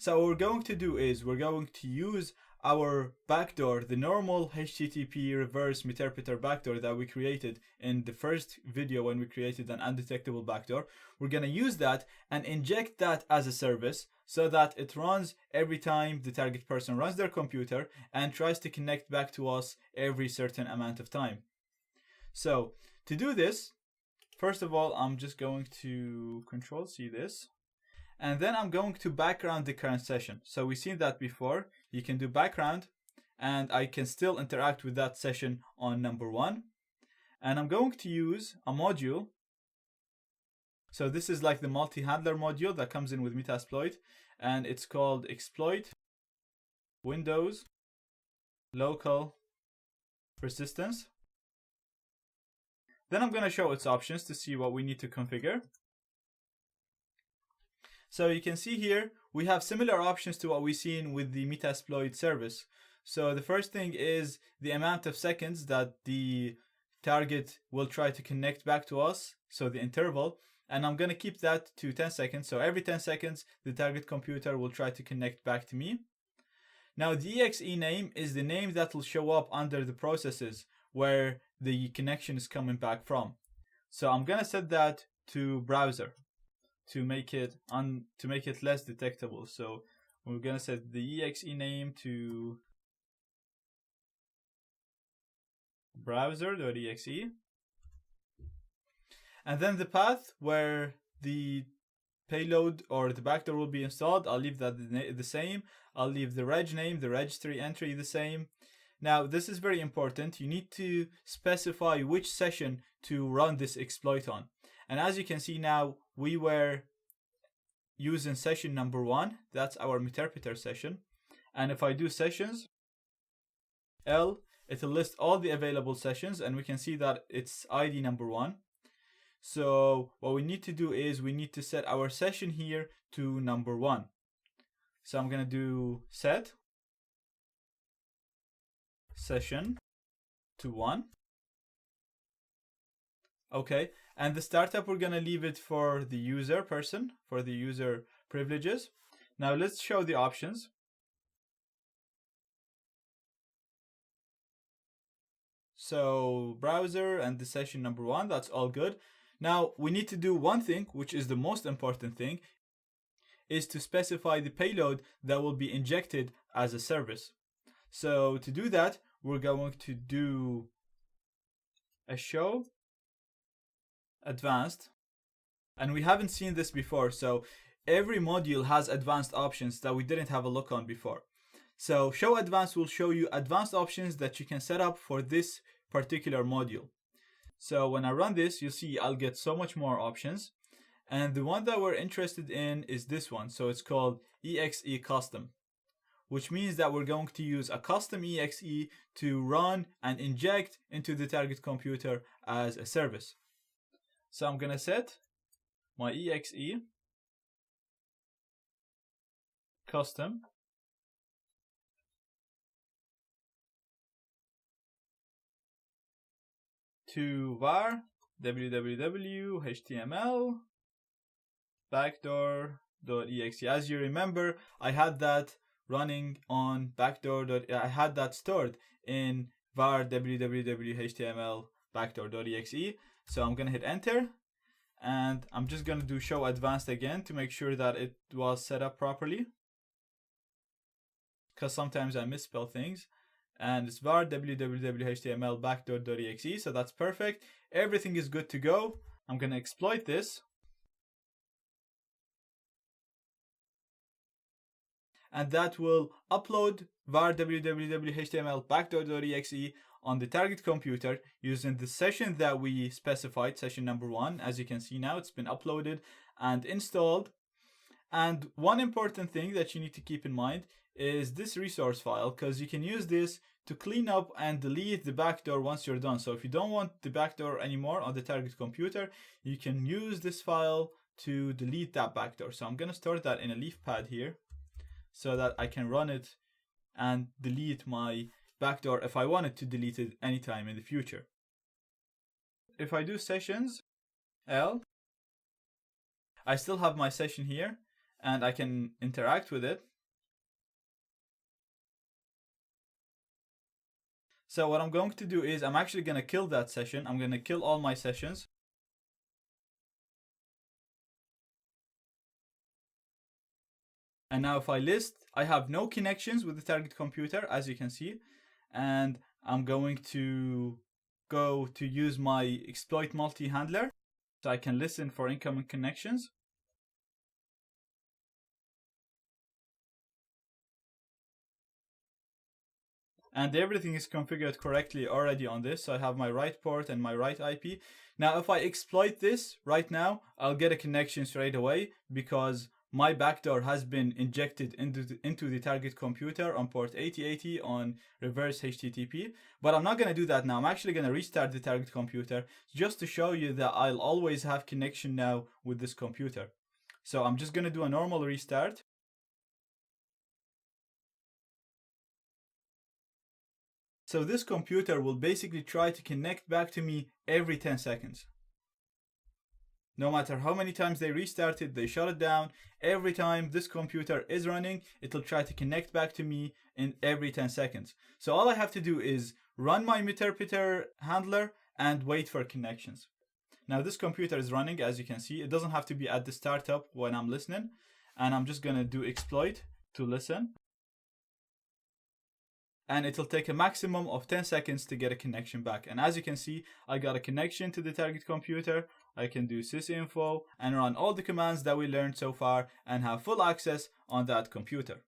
So what we're going to do is we're going to use our backdoor, the normal HTTP reverse meterpreter backdoor that we created in the first video when we created an undetectable backdoor. We're going to use that and inject that as a service so that it runs every time the target person runs their computer and tries to connect back to us every certain amount of time. So to do this, first of all, I'm just going to Control-C this. And then I'm going to background the current session. So we've seen that before. You can do background and I can still interact with that session on number 1. And I'm going to use a module. So this is like the multi-handler module that comes in with Metasploit, and it's called exploit Windows local persistence. Then I'm going to show its options to see what we need to configure. So you can see here, we have similar options to what we've seen with the Metasploit service. So the first thing is the amount of seconds that the target will try to connect back to us, so the interval, and I'm going to keep that to 10 seconds. So every 10 seconds, the target computer will try to connect back to me. Now the exe name is the name that will show up under the processes where the connection is coming back from. So I'm going to set that to browser to make it less detectable. So we're going to set the exe name to browser.exe, and then the path where the payload or the backdoor will be installed, I'll leave that the same. I'll leave the reg name, the registry entry the same. Now this is very important. You need to specify which session to run this exploit on. And as you can see now, we were using session number 1. That's our meterpreter session. And if I do sessions, L, it'll list all the available sessions, and we can see that it's ID number 1. So what we need to do is we need to set our session here to number 1. So I'm going to do set session to 1. Okay, and the startup, we're going to leave it for the user person, for the user privileges. Now let's show the options. So browser and the session number 1, that's all good. Now we need to do one thing, which is the most important thing, is to specify the payload that will be injected as a service. So to do that, we're going to do a show advanced, and we haven't seen this before, so every module has advanced options that we didn't have a look on before. So show advanced will show you advanced options that you can set up for this particular module. So when I run this, you'll see I'll get so much more options, and the one that we're interested in is this one. So it's called exe custom, which means that we're going to use a custom exe to run and inject into the target computer as a service. So I'm going to set my exe custom to var www html backdoor.exe. As you remember, I had that running on backdoor. I had that stored in var www html backdoor.exe. So I'm gonna hit enter, and I'm just gonna do show advanced again to make sure that it was set up properly, because sometimes I misspell things. And it's var www html backdoor.exe, so that's perfect. Everything is good to go. I'm gonna exploit this, and that will upload var www html backdoor.exe on the target computer using the session that we specified, session number 1. As you can see now, it's been uploaded and installed. And one important thing that you need to keep in mind is this resource file, because you can use this to clean up and delete the backdoor once you're done. So if you don't want the backdoor anymore on the target computer, you can use this file to delete that backdoor. So I'm going to store that in a leaf pad here so that I can run it and delete my backdoor if I wanted to delete it anytime in the future. If I do sessions L, I still have my session here, and I can interact with it. So what I'm going to do is I'm actually going to kill that session. I'm going to kill all my sessions. And now if I list, I have no connections with the target computer, as you can see. And I'm going to go to use my exploit multi-handler so I can listen for incoming connections. And everything is configured correctly already on this. So I have my right port and my right IP. Now, if I exploit this right now, I'll get a connection straight away because my backdoor has been injected into the target computer on port 8080 on reverse HTTP. But I'm not going to do that now. I'm actually going to restart the target computer just to show you that I'll always have connection now with this computer. So I'm just going to do a normal restart. So this computer will basically try to connect back to me every 10 seconds. No matter how many times they restart it, they shut it down, every time this computer is running, it'll try to connect back to me in every 10 seconds. So all I have to do is run my interpreter handler and wait for connections. Now this computer is running, as you can see. It doesn't have to be at the startup when I'm listening. And I'm just gonna do exploit to listen. And it'll take a maximum of 10 seconds to get a connection back. And as you can see, I got a connection to the target computer. I can do sysinfo and run all the commands that we learned so far and have full access on that computer.